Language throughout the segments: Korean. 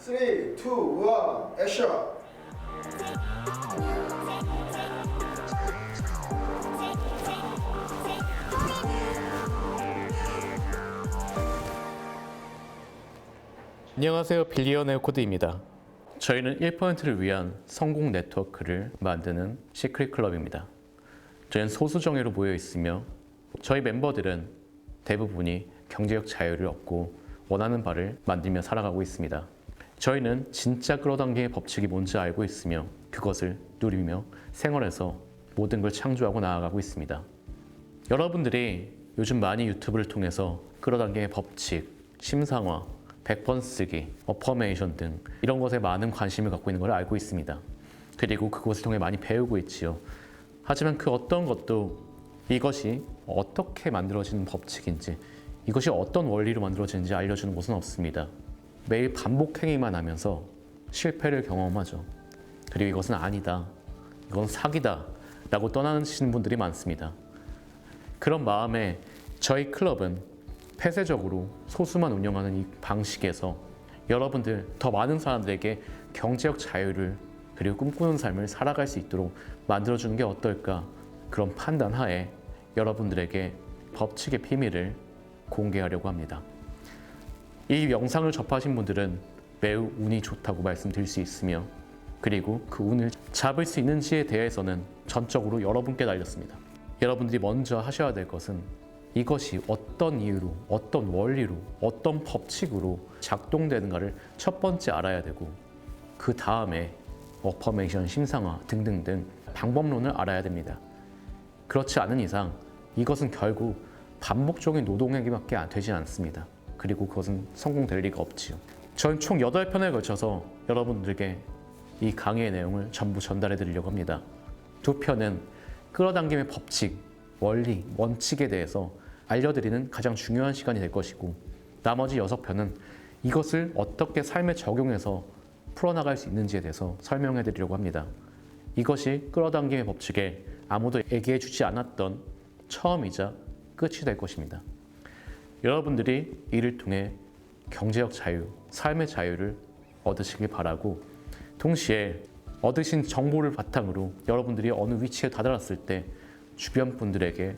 3, 2, 1, 액션! 안녕하세요. 빌리어네어 코드입니다. 저희는 1%를 위한 성공 네트워크를 만드는 시크릿 클럽입니다. 저희는 소수 정예로 모여 있으며 저희 멤버들은 대부분이 경제적 자유를 얻고 원하는 바를 만들며 살아가고 있습니다. 저희는 진짜 끌어당김의 법칙이 뭔지 알고 있으며 그것을 누리며 생활에서 모든 걸 창조하고 나아가고 있습니다. 여러분들이 요즘 많이 유튜브를 통해서 끌어당김의 법칙, 심상화, 100번 쓰기, 어퍼메이션 등 이런 것에 많은 관심을 갖고 있는 걸 알고 있습니다. 그리고 그것을 통해 많이 배우고 있지요. 하지만 그 어떤 것도 이것이 어떻게 만들어지는 법칙인지, 이것이 어떤 원리로 만들어지는지 알려주는 곳은 없습니다. 매일 반복 행위만 하면서 실패를 경험하죠. 그리고 이것은 아니다, 이건 사기다 라고 떠나시는 분들이 많습니다. 그런 마음에 저희 클럽은 폐쇄적으로 소수만 운영하는 이 방식에서 여러분들, 더 많은 사람들에게 경제적 자유를 그리고 꿈꾸는 삶을 살아갈 수 있도록 만들어주는 게 어떨까, 그런 판단하에 여러분들에게 법칙의 비밀을 공개하려고 합니다. 이 영상을 접하신 분들은 매우 운이 좋다고 말씀드릴 수 있으며, 그리고 그 운을 잡을 수 있는지에 대해서는 전적으로 여러분께 달렸습니다. 여러분들이 먼저 하셔야 될 것은 이것이 어떤 이유로, 어떤 원리로, 어떤 법칙으로 작동되는가를 첫 번째 알아야 되고, 그 다음에 어퍼메이션, 심상화 등등등 방법론을 알아야 됩니다. 그렇지 않은 이상 이것은 결국 반복적인 노동행위밖에 되지 않습니다. 그리고 그것은 성공될 리가 없지요. 저는 총 8편에 걸쳐서 여러분들에게 이 강의의 내용을 전부 전달해 드리려고 합니다. 2편은 끌어당김의 법칙, 원리, 원칙에 대해서 알려드리는 가장 중요한 시간이 될 것이고, 나머지 6편은 이것을 어떻게 삶에 적용해서 풀어나갈 수 있는지에 대해서 설명해 드리려고 합니다. 이것이 끌어당김의 법칙에 아무도 얘기해 주지 않았던 처음이자 끝이 될 것입니다. 여러분들이 이를 통해 경제적 자유, 삶의 자유를 얻으시길 바라고, 동시에 얻으신 정보를 바탕으로 여러분들이 어느 위치에 다다랐을 때 주변 분들에게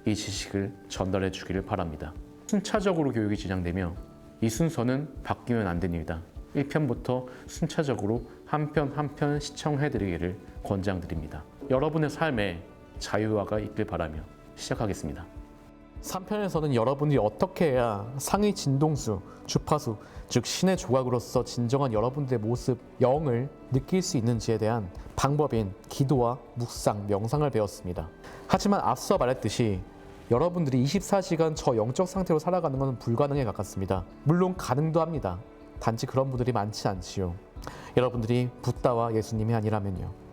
이 지식을 전달해 주기를 바랍니다. 순차적으로 교육이 진행되며 이 순서는 바뀌면 안 됩니다. 1편부터 순차적으로 한 편 한 편 시청해 드리기를 권장드립니다. 여러분의 삶에 자유화가 있길 바라며 시작하겠습니다. 3편에서는 여러분이 어떻게 해야 상위 진동수, 주파수, 즉 신의 조각으로서 진정한 여러분들의 모습, 영을 느낄 수 있는지에 대한 방법인 기도와 묵상, 명상을 배웠습니다. 하지만 앞서 말했듯이 여러분들이 24시간 저 영적 상태로 살아가는 것은 불가능에 가깝습니다. 물론 가능도 합니다. 단지 그런 분들이 많지 않지요. 여러분들이 붓다와 예수님이 아니라면요.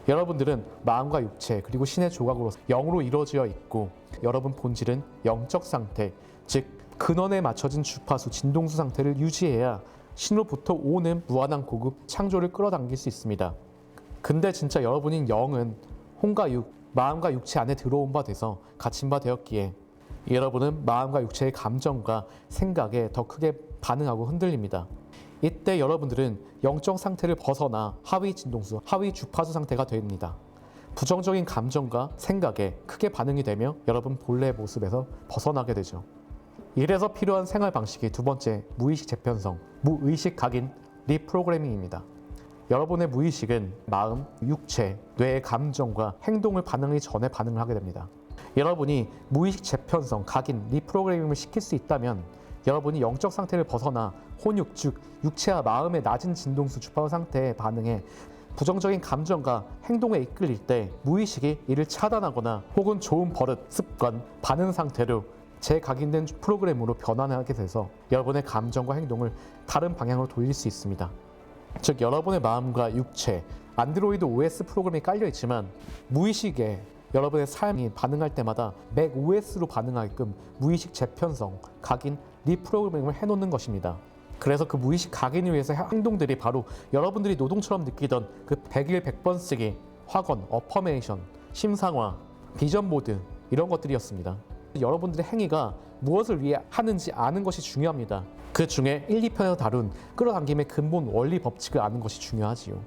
여러분들은 마음과 육체 그리고 신의 조각으로 영으로 이루어져 있고, 여러분 본질은 영적 상태, 즉 근원에 맞춰진 주파수, 진동수 상태를 유지해야 신으로부터 오는 무한한 고급 창조를 끌어당길 수 있습니다. 근데 진짜 여러분인 영은 혼과 육, 마음과 육체 안에 들어온 바 돼서 갇힌 바 되었기에 여러분은 마음과 육체의 감정과 생각에 더 크게 반응하고 흔들립니다. 이때 여러분들은 영적 상태를 벗어나 하위 진동수, 하위 주파수 상태가 됩니다. 부정적인 감정과 생각에 크게 반응이 되며 여러분 본래의 모습에서 벗어나게 되죠. 이래서 필요한 생활 방식이 2번째, 무의식 재편성, 무의식 각인 리프로그래밍입니다. 여러분의 무의식은 마음, 육체, 뇌의 감정과 행동을 반응하기 전에 반응을 하게 됩니다. 여러분이 무의식 재편성, 각인, 리프로그래밍을 시킬 수 있다면 여러분이 영적 상태를 벗어나 혼육, 즉 육체와 마음의 낮은 진동수 주파수 상태에 반응해 부정적인 감정과 행동에 이끌릴 때 무의식이 이를 차단하거나 혹은 좋은 버릇, 습관, 반응 상태로 재각인된 프로그램으로 변환하게 돼서 여러분의 감정과 행동을 다른 방향으로 돌릴 수 있습니다. 즉 여러분의 마음과 육체, 안드로이드 OS 프로그램이 깔려 있지만 무의식에 여러분의 삶이 반응할 때마다 맥 OS로 반응하게끔 무의식 재편성, 각인, 리프로그래밍을 해놓는 것입니다. 그래서 그 무의식 각인을 위해서 행동들이 바로 여러분들이 노동처럼 느끼던 그 100일 100번 쓰기, 확언, 어퍼메이션, 심상화, 비전 보드 이런 것들이었습니다. 여러분들의 행위가 무엇을 위해 하는지 아는 것이 중요합니다. 그 중에 1, 2편에서 다룬 끌어당김의 근본 원리 법칙을 아는 것이 중요하지요.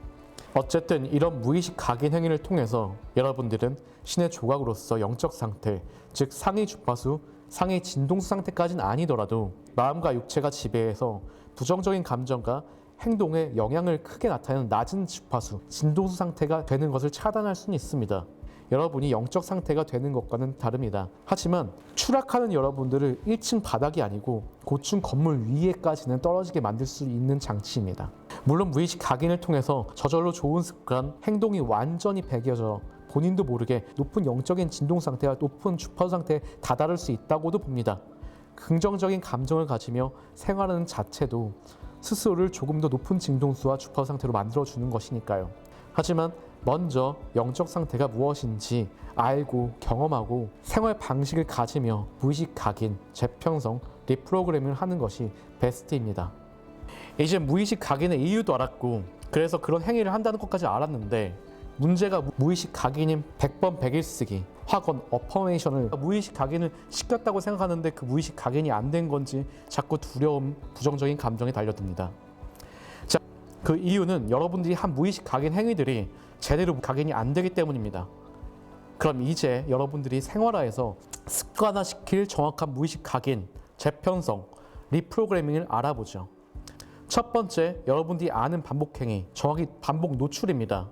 어쨌든 이런 무의식 각인 행위를 통해서 여러분들은 신의 조각으로서 영적 상태, 즉 상위 주파수, 상위 진동수 상태까지는 아니더라도 마음과 육체가 지배해서 부정적인 감정과 행동에 영향을 크게 나타내는 낮은 주파수, 진동수 상태가 되는 것을 차단할 수는 있습니다. 여러분이 영적 상태가 되는 것과는 다릅니다. 하지만 추락하는 여러분들을 1층 바닥이 아니고 고층 건물 위에까지는 떨어지게 만들 수 있는 장치입니다. 물론 무의식 각인을 통해서 저절로 좋은 습관, 행동이 완전히 배겨져 본인도 모르게 높은 영적인 진동 상태와 높은 주파수 상태에 다다를 수 있다고도 봅니다. 긍정적인 감정을 가지며 생활하는 자체도 스스로를 조금 더 높은 진동수와 주파수 상태로 만들어주는 것이니까요. 하지만 먼저 영적 상태가 무엇인지 알고 경험하고 생활 방식을 가지며 무의식 각인, 재편성, 리프로그래밍을 하는 것이 베스트입니다. 이제 무의식 각인의 이유도 알았고 그래서 그런 행위를 한다는 것까지 알았는데 문제가 무의식 각인인 100번 100일 쓰기, 확언, 어퍼메이션을 무의식 각인을 시켰다고 생각하는데 그 무의식 각인이 안 된 건지 자꾸 두려움, 부정적인 감정이 달려듭니다. 자, 그 이유는 여러분들이 한 무의식 각인 행위들이 제대로 각인이 안 되기 때문입니다. 그럼 이제 여러분들이 생활화해서 습관화시킬 정확한 무의식 각인, 재편성, 리프로그래밍을 알아보죠. 첫 번째, 여러분들이 아는 반복 행위, 정확히 반복 노출입니다.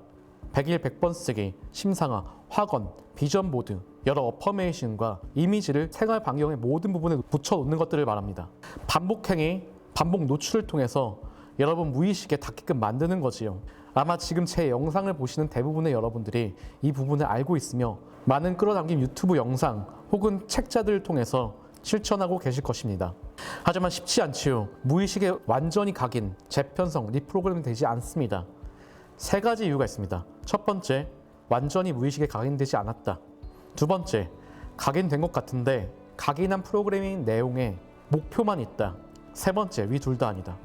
100일 100번 쓰기, 심상화, 확언, 비전 보드, 여러 어퍼메이션과 이미지를 생활 반경의 모든 부분에 붙여놓는 것들을 말합니다. 반복 행위, 반복 노출을 통해서 여러분 무의식에 닿게끔 만드는 거지요. 아마 지금 제 영상을 보시는 대부분의 여러분들이 이 부분을 알고 있으며 많은 끌어당김 유튜브 영상 혹은 책자들을 통해서 실천하고 계실 것입니다. 하지만 쉽지 않지요. 무의식에 완전히 각인, 재편성, 리프로그래밍 되지 않습니다. 세 가지 이유가 있습니다. 첫 번째, 완전히 무의식에 각인되지 않았다. 두 번째, 각인된 것 같은데 각인한 프로그래밍 내용에 목표만 있다. 세 번째, 위 둘 다 아니다.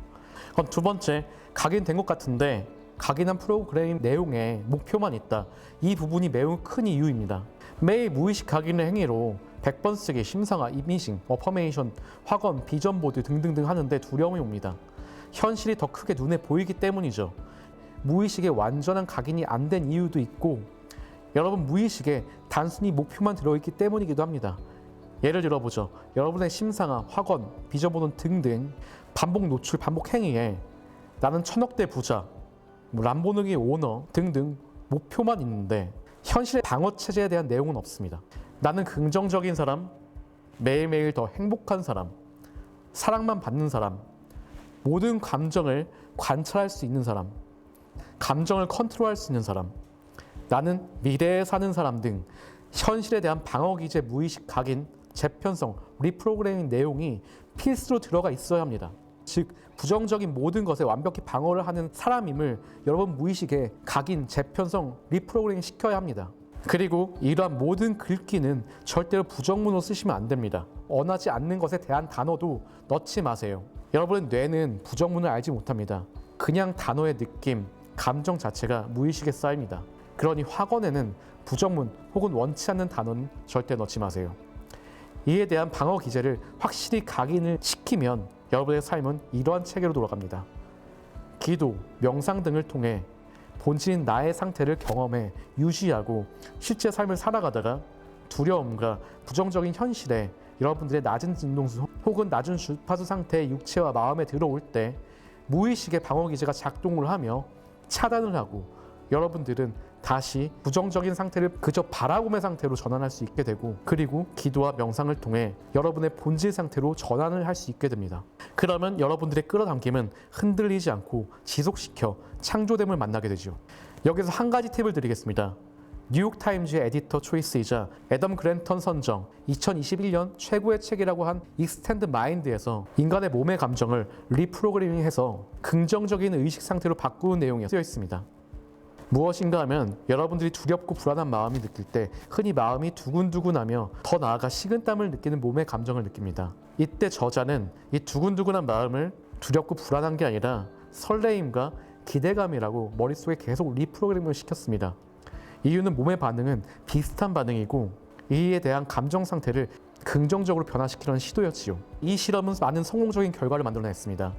그럼 두 번째, 각인된 것 같은데 각인한 프로그래밍 내용에 목표만 있다. 이 부분이 매우 큰 이유입니다. 매일 무의식 각인의 행위로 100번 쓰기, 심상화, 이미징, 어퍼메이션, 확언, 비전 보드 등등등 하는데 두려움이 옵니다. 현실이 더 크게 눈에 보이기 때문이죠. 무의식에 완전한 각인이 안 된 이유도 있고 여러분 무의식에 단순히 목표만 들어있기 때문이기도 합니다. 예를 들어보죠. 여러분의 심상화, 확언, 비전 보드 등등 반복 노출, 반복 행위에 나는 1000억대 부자, 람보르기니 오너 등등 목표만 있는데 현실의 방어 체제에 대한 내용은 없습니다. 나는 긍정적인 사람, 매일매일 더 행복한 사람, 사랑만 받는 사람, 모든 감정을 관찰할 수 있는 사람, 감정을 컨트롤할 수 있는 사람, 나는 미래에 사는 사람 등 현실에 대한 방어 기제, 무의식 각인, 재편성, 리프로그래밍 내용이 필수로 들어가 있어야 합니다. 즉 부정적인 모든 것에 완벽히 방어를 하는 사람임을 여러분 무의식에 각인, 재편성, 리프로그래밍 시켜야 합니다. 그리고 이러한 모든 글귀는 절대로 부정문으로 쓰시면 안 됩니다. 원하지 않는 것에 대한 단어도 넣지 마세요. 여러분의 뇌는 부정문을 알지 못합니다. 그냥 단어의 느낌, 감정 자체가 무의식에 쌓입니다. 그러니 확언에는 부정문 혹은 원치 않는 단어는 절대 넣지 마세요. 이에 대한 방어 기제를 확실히 각인을 시키면 여러분의 삶은 이러한 체계로 돌아갑니다. 기도, 명상 등을 통해 본질인 나의 상태를 경험해 유지하고 실제 삶을 살아가다가 두려움과 부정적인 현실에 여러분들의 낮은 진동수 혹은 낮은 주파수 상태의 육체와 마음에 들어올 때 무의식의 방어 기제가 작동을 하며 차단을 하고 여러분들은 다시 부정적인 상태를 그저 바라봄의 상태로 전환할 수 있게 되고 그리고 기도와 명상을 통해 여러분의 본질 상태로 전환을 할 수 있게 됩니다. 그러면 여러분들의 끌어당김은 흔들리지 않고 지속시켜 창조됨을 만나게 되죠. 여기서 한 가지 팁을 드리겠습니다. 뉴욕타임즈의 에디터 초이스이자 애덤 그랜턴 선정 2021년 최고의 책이라고 한 익스텐드 마인드에서 인간의 몸의 감정을 리프로그래밍해서 긍정적인 의식 상태로 바꾸는 내용이 쓰여 있습니다. 무엇인가 하면 여러분들이 두렵고 불안한 마음이 느낄 때 흔히 마음이 두근두근하며 더 나아가 식은땀을 느끼는 몸의 감정을 느낍니다. 이때 저자는 이 두근두근한 마음을 두렵고 불안한 게 아니라 설레임과 기대감이라고 머릿속에 계속 리프로그래밍을 시켰습니다. 이유는 몸의 반응은 비슷한 반응이고 이에 대한 감정 상태를 긍정적으로 변화시키려는 시도였지요. 이 실험은 많은 성공적인 결과를 만들어냈습니다.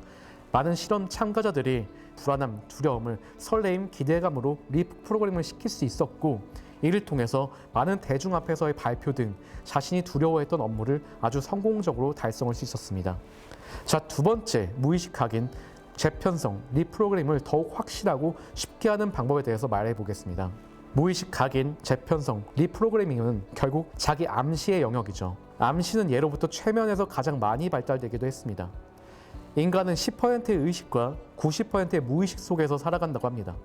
많은 실험 참가자들이 불안함, 두려움을 설레임, 기대감으로 리프로그램을 시킬 수 있었고, 이를 통해서 많은 대중 앞에서의 발표 등 자신이 두려워했던 업무를 아주 성공적으로 달성할 수 있었습니다. 자, 두 번째 무의식 각인, 재편성, 리프로그램을 더욱 확실하고 쉽게 하는 방법에 대해서 말해 보겠습니다. 무의식 각인, 재편성, 리프로그래밍은 결국 자기 암시의 영역이죠. 암시는 예로부터 최면에서 가장 많이 발달되기도 했습니다. 인간은 10%의 의식과 90%의 무의식 속에서 살아간다고 합니다.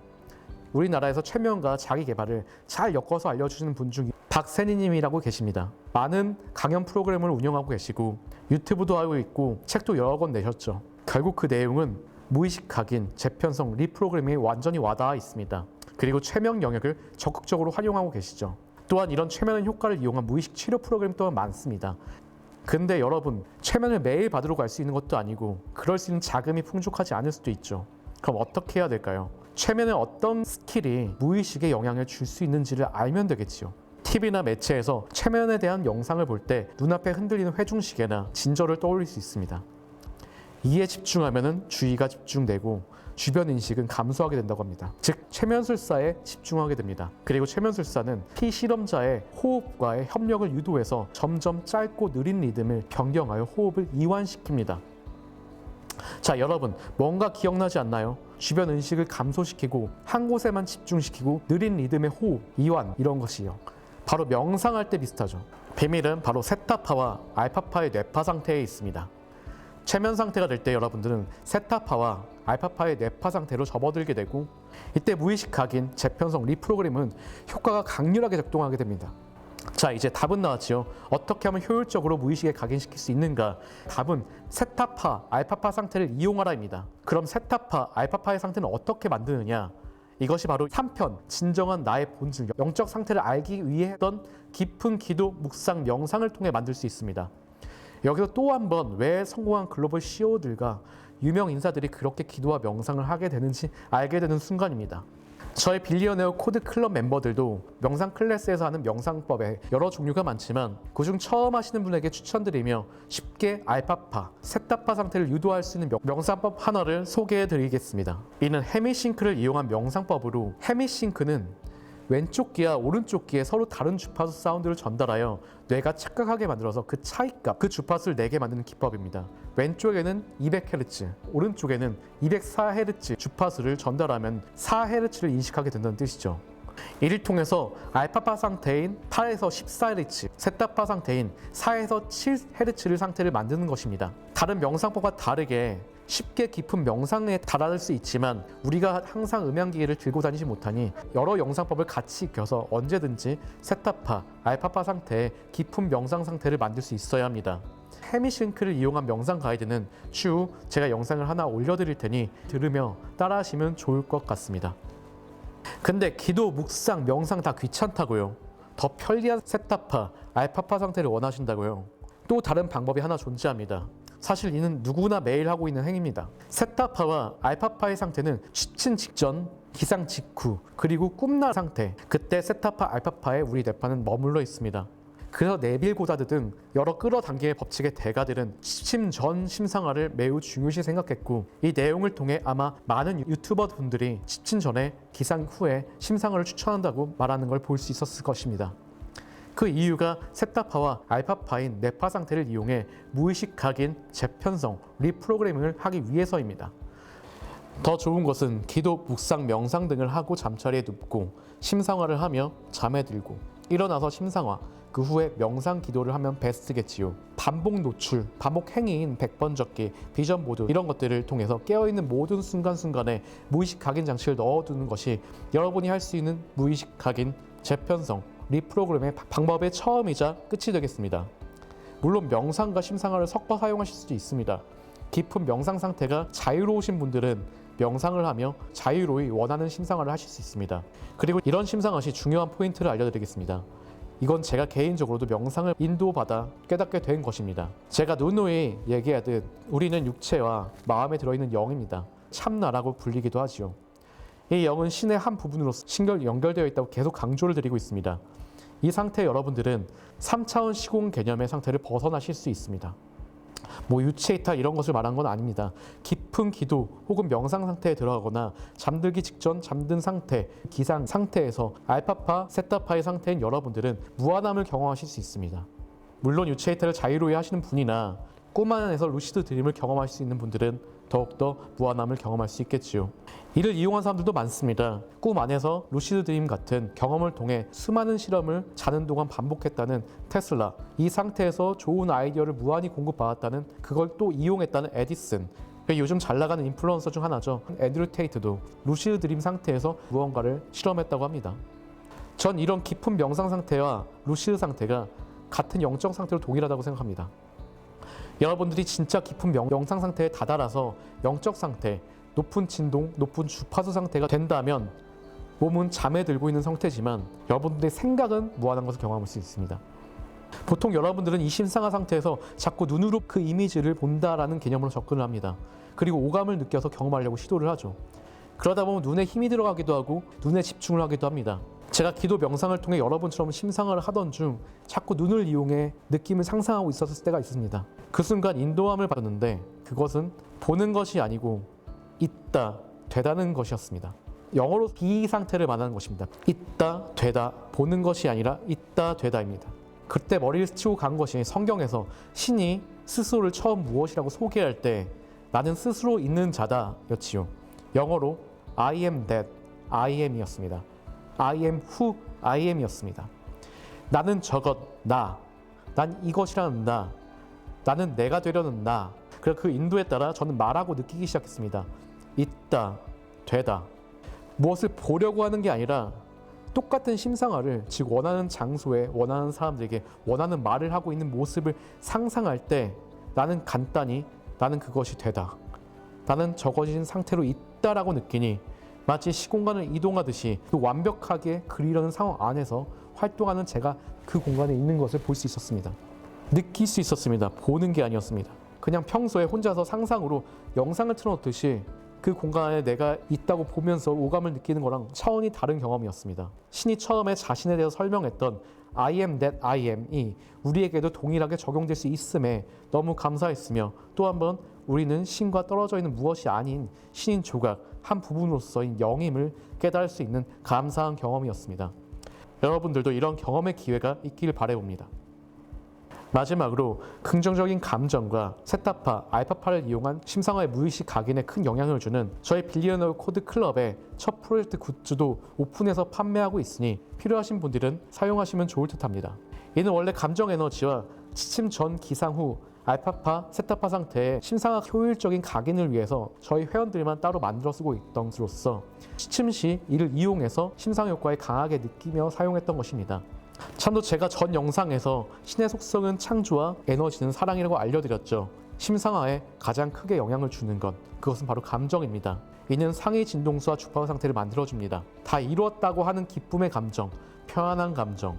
우리나라에서 최면과 자기 개발을 잘 엮어서 알려주시는 분 중 박세니님이라고 계십니다. 많은 강연 프로그램을 운영하고 계시고 유튜브도 하고 있고 책도 여러 권 내셨죠. 결국 그 내용은 무의식 각인, 재편성, 리프로그래밍에 완전히 와닿아 있습니다. 그리고 최면 영역을 적극적으로 활용하고 계시죠. 또한 이런 최면의 효과를 이용한 무의식 치료 프로그램 또한 많습니다. 근데 여러분, 최면을 매일 받으러 갈 수 있는 것도 아니고 그럴 수 있는 자금이 풍족하지 않을 수도 있죠. 그럼 어떻게 해야 될까요? 최면에 어떤 스킬이 무의식에 영향을 줄 수 있는지를 알면 되겠지요. TV나 매체에서 최면에 대한 영상을 볼 때 눈앞에 흔들리는 회중시계나 진저를 떠올릴 수 있습니다. 이에 집중하면 주의가 집중되고 주변 인식은 감소하게 된다고 합니다. 즉, 최면술사에 집중하게 됩니다. 그리고 최면술사는 피실험자의 호흡과의 협력을 유도해서 점점 짧고 느린 리듬을 변경하여 호흡을 이완시킵니다. 자, 여러분, 뭔가 기억나지 않나요? 주변 인식을 감소시키고 한 곳에만 집중시키고 느린 리듬의 호흡, 이완, 이런 것이요. 바로 명상할 때 비슷하죠. 비밀은 바로 세타파와 알파파의 뇌파 상태에 있습니다. 최면 상태가 될 때 여러분들은 세타파와 알파파의 뇌파 상태로 접어들게 되고, 이때 무의식 각인, 재편성, 리프로그램은 효과가 강렬하게 작동하게 됩니다. 자, 이제 답은 나왔지요. 어떻게 하면 효율적으로 무의식에 각인시킬 수 있는가? 답은 세타파, 알파파 상태를 이용하라입니다. 그럼 세타파, 알파파의 상태는 어떻게 만드느냐? 이것이 바로 3편, 진정한 나의 본질, 영적 상태를 알기 위해 했던 깊은 기도, 묵상, 명상을 통해 만들 수 있습니다. 여기서 또 한 번 왜 성공한 글로벌 CEO들과 유명 인사들이 그렇게 기도와 명상을 하게 되는지 알게 되는 순간입니다. 저희 빌리어네어 코드 클럽 멤버들도 명상 클래스에서 하는 명상법에 여러 종류가 많지만 그중 처음 하시는 분에게 추천드리며 쉽게 알파파, 세타파 상태를 유도할 수 있는 명상법 하나를 소개해 드리겠습니다. 이는 헤미싱크를 이용한 명상법으로, 헤미싱크는 왼쪽 귀와 오른쪽 귀에 서로 다른 주파수 사운드를 전달하여 뇌가 착각하게 만들어서 그 차이값, 그 주파수를 내게 만드는 기법입니다. 왼쪽에는 200Hz, 오른쪽에는 204Hz 주파수를 전달하면 4Hz를 인식하게 된다는 뜻이죠. 이를 통해서 알파파 상태인 8에서 14Hz, 세타파 상태인 4에서 7Hz를 상태를 만드는 것입니다. 다른 명상법과 다르게 쉽게 깊은 명상에 달할 수 있지만 우리가 항상 음향기기를 들고 다니지 못하니 여러 영상법을 같이 익혀서 언제든지 세타파, 알파파 상태의 깊은 명상 상태를 만들 수 있어야 합니다. 헤미싱크를 이용한 명상 가이드는 추후 제가 영상을 하나 올려드릴 테니 들으며 따라하시면 좋을 것 같습니다. 근데 기도, 묵상, 명상 다 귀찮다고요? 더 편리한 세타파, 알파파 상태를 원하신다고요? 또 다른 방법이 하나 존재합니다. 사실 이는 누구나 매일 하고 있는 행위입니다. 세타파와 알파파의 상태는 취침 직전, 기상 직후, 그리고 꿈나 상태, 그때 세타파, 알파파에 우리 뇌파는 머물러 있습니다. 그래서 네빌 고다드 등 여러 끌어당김의 법칙의 대가들은 취침 전 심상화를 매우 중요시 생각했고, 이 내용을 통해 아마 많은 유튜버 분들이 취침 전에 기상 후에 심상화를 추천한다고 말하는 걸 볼 수 있었을 것입니다. 그 이유가 세타파와 알파파인 뇌파 상태를 이용해 무의식 각인, 재편성, 리프로그래밍을 하기 위해서입니다. 더 좋은 것은 기도, 묵상, 명상 등을 하고 잠자리에 눕고 심상화를 하며 잠에 들고 일어나서 심상화, 그 후에 명상 기도를 하면 베스트겠지요. 반복 노출, 반복 행위인 100번 적기, 비전 보드, 이런 것들을 통해서 깨어있는 모든 순간순간에 무의식 각인 장치를 넣어두는 것이 여러분이 할 수 있는 무의식 각인, 재편성, 리프로그램의 방법의 처음이자 끝이 되겠습니다. 물론 명상과 심상화를 섞어 사용하실 수도 있습니다. 깊은 명상 상태가 자유로우신 분들은 명상을 하며 자유로이 원하는 심상화를 하실 수 있습니다. 그리고 이런 심상화 시 중요한 포인트를 알려드리겠습니다. 이건 제가 개인적으로도 명상을 인도받아 깨닫게 된 것입니다. 제가 누누이 얘기하듯 우리는 육체와 마음에 들어있는 영입니다. 참나라고 불리기도 하지요. 이 영은 신의 한 부분으로서 연결되어 있다고 계속 강조를 드리고 있습니다. 이 상태에 여러분들은 3차원 시공 개념의 상태를 벗어나실 수 있습니다. 뭐 유체이탈 이런 것을 말한 건 아닙니다. 깊은 기도 혹은 명상 상태에 들어가거나 잠들기 직전 잠든 상태, 기상 상태에서 알파파, 세타파의 상태인 여러분들은 무한함을 경험하실 수 있습니다. 물론 유체이탈을 자유로이 하시는 분이나 꿈 안에서 루시드 드림을 경험할 수 있는 분들은 더욱더 무한함을 경험할 수 있겠지요. 이를 이용한 사람들도 많습니다. 꿈 안에서 루시드 드림 같은 경험을 통해 수많은 실험을 자는 동안 반복했다는 테슬라, 이 상태에서 좋은 아이디어를 무한히 공급받았다는, 그걸 또 이용했다는 에디슨, 요즘 잘 나가는 인플루언서 중 하나죠. 앤드류 테이트도 루시드 드림 상태에서 무언가를 실험했다고 합니다. 전 이런 깊은 명상 상태와 루시드 상태가 같은 영적 상태로 동일하다고 생각합니다. 여러분들이 진짜 깊은 명상 상태에 다다라서 영적 상태, 높은 진동, 높은 주파수 상태가 된다면 몸은 잠에 들고 있는 상태지만 여러분들의 생각은 무한한 것을 경험할 수 있습니다. 보통 여러분들은 이 심상한 상태에서 자꾸 눈으로 그 이미지를 본다라는 개념으로 접근을 합니다. 그리고 오감을 느껴서 경험하려고 시도를 하죠. 그러다 보면 눈에 힘이 들어가기도 하고 눈에 집중을 하기도 합니다. 제가 기도 명상을 통해 여러분처럼 심상을 하던 중 자꾸 눈을 이용해 느낌을 상상하고 있었을 때가 있습니다. 그 순간 인도함을 받았는데 그것은 보는 것이 아니고 있다, 되다는 것이었습니다. 영어로 비 상태를 말하는 것입니다. 있다, 되다, 보는 것이 아니라 있다, 되다입니다. 그때 머리를 스치고 간 것이 성경에서 신이 스스로를 처음 무엇이라고 소개할 때 나는 스스로 있는 자다 였지요. 영어로 I am that, I am이었습니다. I am who I am이었습니다. 나는 저것, 나. 난 이것이라는 나. 나는 내가 되려는 나. 그래서 그 인도에 따라 저는 말하고 느끼기 시작했습니다. 있다, 되다. 무엇을 보려고 하는 게 아니라 똑같은 심상화를, 즉 원하는 장소에 원하는 사람들에게 원하는 말을 하고 있는 모습을 상상할 때 나는 간단히 나는 그것이 되다. 나는 적어진 상태로 있다라고 느끼니 마치 시공간을 이동하듯이 그 완벽하게 그리려는 상황 안에서 활동하는 제가 그 공간에 있는 것을 볼 수 있었습니다. 느낄 수 있었습니다. 보는 게 아니었습니다. 그냥 평소에 혼자서 상상으로 영상을 틀어놓듯이 그 공간에 내가 있다고 보면서 오감을 느끼는 거랑 차원이 다른 경험이었습니다. 신이 처음에 자신에 대해서 설명했던 I am that I am이 우리에게도 동일하게 적용될 수 있음에 너무 감사했으며, 또 한 번 우리는 신과 떨어져 있는 무엇이 아닌 신인 조각 한 부분으로서인 영임을 깨달을 수 있는 감사한 경험이었습니다. 여러분들도 이런 경험의 기회가 있기를 바라봅니다. 마지막으로 긍정적인 감정과 세타파, 알파파를 이용한 심상화의 무의식 각인에 큰 영향을 주는 저희 빌리어너 코드 클럽의 첫 프로젝트 굿즈도 오픈해서 판매하고 있으니 필요하신 분들은 사용하시면 좋을 듯합니다. 이는 원래 감정 에너지와 취침 전, 기상 후 알파파, 세타파 상태의 심상화 효율적인 각인을 위해서 저희 회원들만 따로 만들어 쓰고 있던 것으로서 취침 시 이를 이용해서 심상 효과를 강하게 느끼며 사용했던 것입니다. 참도 제가 전 영상에서 신의 속성은 창조와 에너지는 사랑이라고 알려드렸죠. 심상화에 가장 크게 영향을 주는 것, 그것은 바로 감정입니다. 이는 상위 진동수와 주파수 상태를 만들어줍니다. 다 이루었다고 하는 기쁨의 감정, 편안한 감정,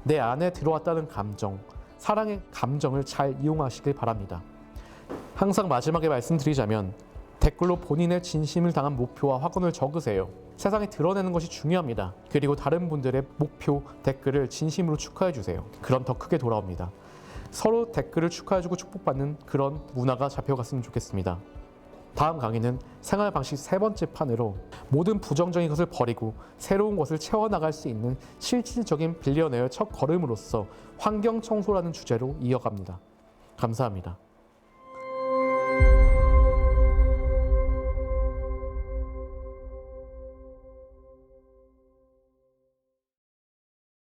내 안에 들어왔다는 감정, 사랑의 감정을 잘 이용하시길 바랍니다. 항상 마지막에 말씀드리자면 댓글로 본인의 진심을 당한 목표와 확언을 적으세요. 세상에 드러내는 것이 중요합니다. 그리고 다른 분들의 목표, 댓글을 진심으로 축하해주세요. 그럼 더 크게 돌아옵니다. 서로 댓글을 축하해주고 축복받는 그런 문화가 잡혀갔으면 좋겠습니다. 다음 강의는 생활 방식 3번째 판으로 모든 부정적인 것을 버리고 새로운 것을 채워나갈 수 있는 실질적인 빌리어네어의 첫 걸음으로서 환경 청소라는 주제로 이어갑니다. 감사합니다.